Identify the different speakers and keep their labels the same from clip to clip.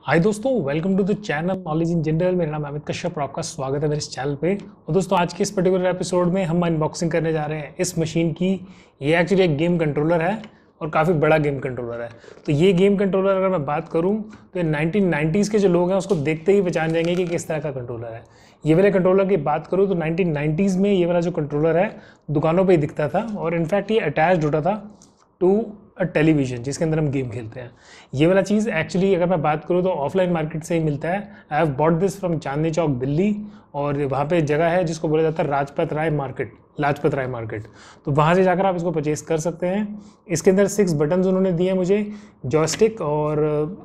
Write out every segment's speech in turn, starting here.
Speaker 1: हाय दोस्तों, welcome to the channel knowledge in general. मेरा नाम अमित कश्यप और आपका स्वागत है मेरे इस चैनल पे। और दोस्तों, आज के इस पर्टिकुलर एपिसोड में हम अनबॉक्सिंग करने जा रहे हैं इस मशीन की। ये एक्चुअली एक गेम कंट्रोलर है और काफ़ी बड़ा गेम कंट्रोलर है। तो ये गेम कंट्रोलर अगर मैं बात करूँ तो 1990s के जो लोग हैं उसको देखते ही पहचान जाएंगे कि किस तरह का कंट्रोलर है। ये वाले कंट्रोलर की बात करूँ तो 1990s में ये वाला जो कंट्रोलर है दुकानों पर ही दिखता था और इनफैक्ट ये अटैच्ड होता था टू अ टेलीविज़न जिसके अंदर हम गेम खेलते हैं। ये वाला चीज़ एक्चुअली अगर मैं बात करूँ तो ऑफलाइन मार्केट से ही मिलता है। I have bought this from Chandni Chowk Delhi, और वहाँ पे जगह है जिसको बोला जाता है लाजपत राय मार्केट। तो वहाँ से जाकर आप इसको परचेस कर सकते हैं। इसके अंदर 6 बटन्स उन्होंने दिए हैं मुझे, जॉयस्टिक और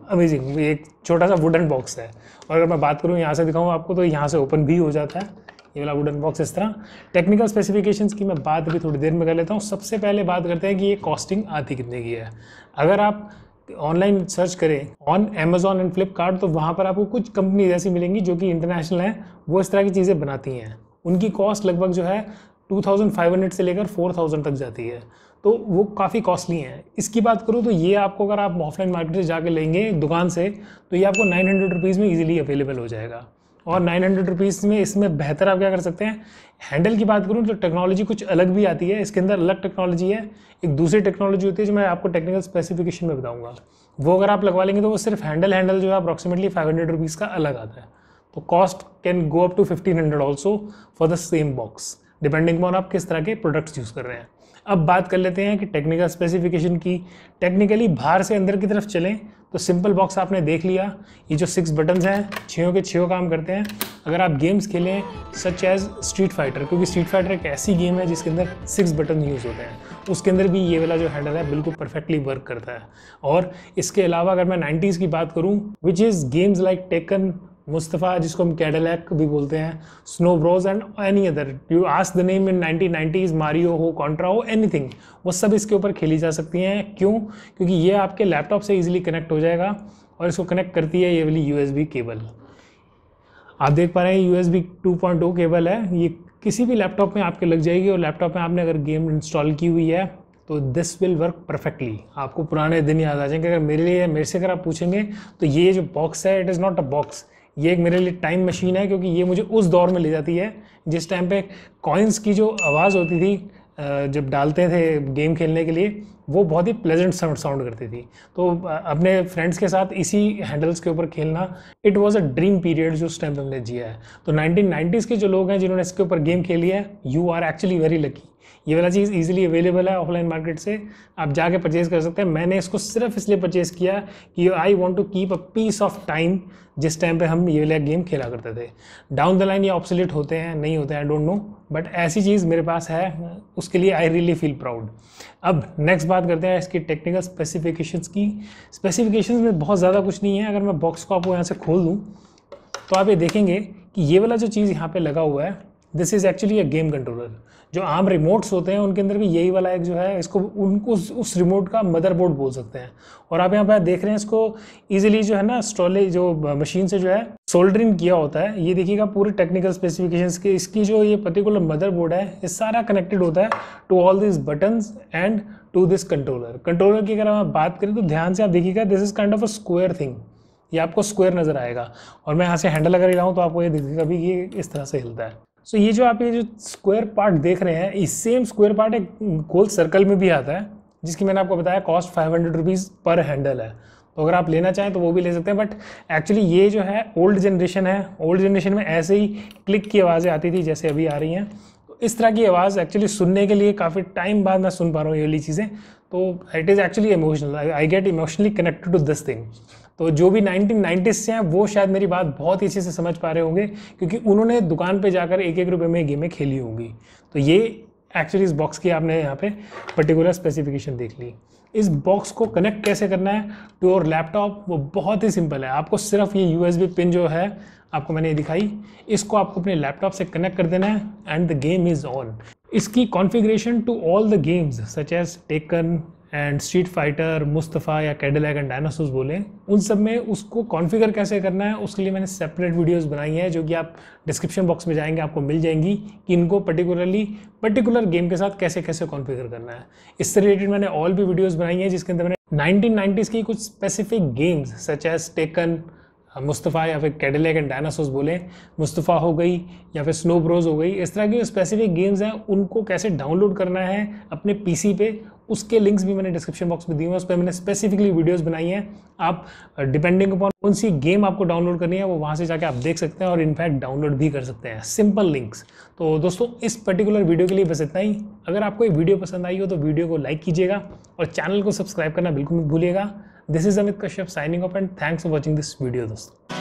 Speaker 1: अमेजिंग एक छोटा सा वुडन बॉक्स है। और अगर मैं बात करूँ यहाँ से दिखाऊँ आपको तो यहाँ से ओपन भी हो जाता है ये वाला वुडन बॉक्स इस तरह। टेक्निकल स्पेसिफिकेशंस की मैं बात अभी थोड़ी देर में कर लेता हूँ। सबसे पहले बात करते हैं कि ये कॉस्टिंग आती कितने की है। अगर आप ऑनलाइन सर्च करें ऑन अमेजॉन एंड फ्लिपकार्ट तो वहाँ पर आपको कुछ कंपनी ऐसी मिलेंगी जो कि इंटरनेशनल हैं, वो इस तरह की चीज़ें बनाती हैं। उनकी कॉस्ट लगभग जो है 2500 से लेकर 4000 तक जाती है, तो वो काफ़ी कॉस्टली हैं। इसकी बात करूँ तो ये आपको अगर आप ऑफलाइन मार्केट से जाकर लेंगे दुकान से तो ये आपको 900 रुपीज़ में ईजिली अवेलेबल हो जाएगा। और 900 रुपीज़ में इसमें बेहतर आप क्या कर सकते हैं, हैंडल की बात करूँ तो टेक्नोलॉजी कुछ अलग भी आती है। इसके अंदर अलग टेक्नोलॉजी है, एक दूसरी टेक्नोलॉजी होती है जो मैं आपको टेक्निकल स्पेसिफिकेशन में बताऊंगा। वो अगर आप लगवा लेंगे तो वो सिर्फ हैंडल जो है अप्रॉक्सीमेटली 500 रुपीज़ का अलग आता है। तो cost can go up to 1500 also for the same box, depending on आप किस तरह के प्रोडक्ट्स यूज़ कर रहे हैं। अब बात कर लेते हैं कि टेक्निकल स्पेसिफिकेशन की। टेक्निकली बाहर से अंदर की तरफ चलें तो सिंपल बॉक्स आपने देख लिया। ये जो 6 बटन्स हैं 6 के 6 काम करते हैं। अगर आप गेम्स खेलें सच एज स्ट्रीट फाइटर, क्योंकि स्ट्रीट फाइटर एक ऐसी गेम है जिसके अंदर 6 बटन यूज़ होते हैं, उसके अंदर भी ये वाला जो हैंडल है बिल्कुल परफेक्टली वर्क करता है। और इसके अलावा अगर मैं 90s की बात करूँ, which is games like Tekken, Mustafa जिसको हम कैडिलैक भी बोलते हैं, Snow Bros and any other, you ask the name in 1990s, Mario हो, कॉन्ट्रा हो, एनीथिंग, वो सब इसके ऊपर खेली जा सकती हैं। क्यों? क्योंकि ये आपके लैपटॉप से इजीली कनेक्ट हो जाएगा और इसको कनेक्ट करती है ये वाली USB केबल। आप देख पा रहे हैं USB 2.0 केबल है, ये किसी भी लैपटॉप में आपके लग जाएगी। और लैपटॉप में आपने अगर गेम इंस्टॉल की हुई है तो दिस विल वर्क परफेक्टली। आपको पुराने दिन याद आ जाएंगे। अगर मेरे से अगर आप पूछेंगे तो ये जो बॉक्स है it is not a box, ये एक मेरे लिए टाइम मशीन है, क्योंकि ये मुझे उस दौर में ले जाती है जिस टाइम पे कॉइन्स की जो आवाज़ होती थी जब डालते थे गेम खेलने के लिए, वो बहुत ही प्लेजेंट साउंड करती थी। तो अपने फ्रेंड्स के साथ इसी हैंडल्स के ऊपर खेलना it was a dream period जो उस टाइम पे हमने जिया है। तो 1990s के जो लोग हैं जिन्होंने इसके ऊपर गेम खेली है, you are actually very lucky. ये वाला चीज़ इजीली अवेलेबल है ऑफलाइन मार्केट से, आप जाके परचेज़ कर सकते हैं। मैंने इसको सिर्फ इसलिए परचेज़ किया कि I want to keep a piece of time जिस टाइम पे हम ये वाला गेम खेला करते थे। डाउन द लाइन ये ऑब्सोलीट होते हैं नहीं होते हैं आई डोंट नो, बट ऐसी चीज़ मेरे पास है, उसके लिए आई रियली फील प्राउड। अब नेक्स्ट बात करते हैं इसकी टेक्निकल स्पेसिफिकेशंस की। स्पेसिफिकेशंस में बहुत ज़्यादा कुछ नहीं है। अगर मैं बॉक्स को आपको यहाँ से खोल दूँ तो आप ये देखेंगे कि ये वाला जो चीज़ यहाँ पे लगा हुआ है this is actually a game controller. जो आम रिमोट्स होते हैं उनके अंदर भी यही वाला एक जो है, इसको उनको उस रिमोट का मदरबोर्ड बोल सकते हैं। और आप यहाँ पे देख रहे हैं इसको इजीली जो है ना स्टॉलेज जो मशीन से जो है सोल्डरिंग किया होता है। ये देखिएगा पूरे टेक्निकल स्पेसिफिकेशंस के, इसकी जो ये पर्टिकुलर मदरबोर्ड है ये सारा कनेक्टेड होता है to all this buttons and to this controller की अगर हम बात करें तो ध्यान से आप देखिएगा this is kind of a square thing, ये आपको स्क्वायर नजर आएगा। और मैं यहाँ से हैंडल अगर हिलाऊँ तो आपको ये दिखेगा भी ये इस तरह से हिलता है। सो ये जो आप ये जो स्क्वायर पार्ट देख रहे हैं, इस सेम स्क्वायर पार्ट एक गोल सर्कल में भी आता है जिसकी मैंने आपको बताया कॉस्ट 500 रुपीज़ पर हैंडल है। तो अगर आप लेना चाहें तो वो भी ले सकते हैं। बट एक्चुअली ये जो है ओल्ड जनरेशन है, ओल्ड जनरेशन में ऐसे ही क्लिक की आवाज़ें आती थी जैसे अभी आ रही हैं। तो इस तरह की आवाज़ एक्चुअली सुनने के लिए काफ़ी टाइम बाद मैं सुन पा रहा हूँ ये वाली चीज़ें। तो it is actually emotional, I get emotionally connected to this thing. तो जो भी 1990s से हैं वो शायद मेरी बात बहुत ही अच्छे से समझ पा रहे होंगे, क्योंकि उन्होंने दुकान पे जाकर 1-1 रुपये में गेमें खेली होंगी। तो ये एक्चुअली इस बॉक्स की आपने यहाँ पे पर्टिकुलर स्पेसिफिकेशन देख ली। इस बॉक्स को कनेक्ट कैसे करना है टू योर लैपटॉप, वो बहुत ही सिंपल है। आपको सिर्फ ये USB पिन जो है आपको मैंने ये दिखाई, इसको आपको अपने लैपटॉप से कनेक्ट कर देना है and the game is on. इसकी configuration to all the games such as Tekken and Street Fighter, Mustafa या कैडिलैक एंड डायनासोर्स बोलें, उन सब में उसको कॉन्फ़िगर कैसे करना है उसके लिए मैंने सेपरेट वीडियोस बनाई हैं जो कि आप डिस्क्रिप्शन बॉक्स में जाएंगे आपको मिल जाएंगी कि इनको पर्टिकुलर गेम के साथ कैसे कैसे कॉन्फ़िगर करना है। इससे रिलेटेड मैंने और भी वीडियोज़ बनाई हैं जिसके अंदर मैंने 1990s की कुछ specific games such as Tekken, Mustafa या फिर कैडिलैक एंड डायनासोर्स बोले, मुस्तफ़ा हो गई या फिर स्नो ब्रोज हो गई, इस तरह की स्पेसिफिक गेम्स हैं उनको कैसे डाउनलोड करना है अपने पीसी पे, उसके लिंक्स भी मैंने डिस्क्रिप्शन बॉक्स में दिए हुए हैं। उस पर मैंने स्पेसिफिकली वीडियोस बनाई हैं। आप डिपेंडिंग अपॉन कौन सी गेम आपको डाउनलोड करनी है वो वहाँ से जाके आप देख सकते हैं और इनफैक्ट डाउनलोड भी कर सकते हैं, सिंपल लिंक्स। तो दोस्तों इस पर्टिकुलर वीडियो के लिए बस इतना ही। अगर आपको ये वीडियो पसंद आई हो तो वीडियो को लाइक कीजिएगा और चैनल को सब्सक्राइब करना बिल्कुल मत भूलिएगा। This is Amit Kashyap signing off and thanks for watching this video दोस्तों।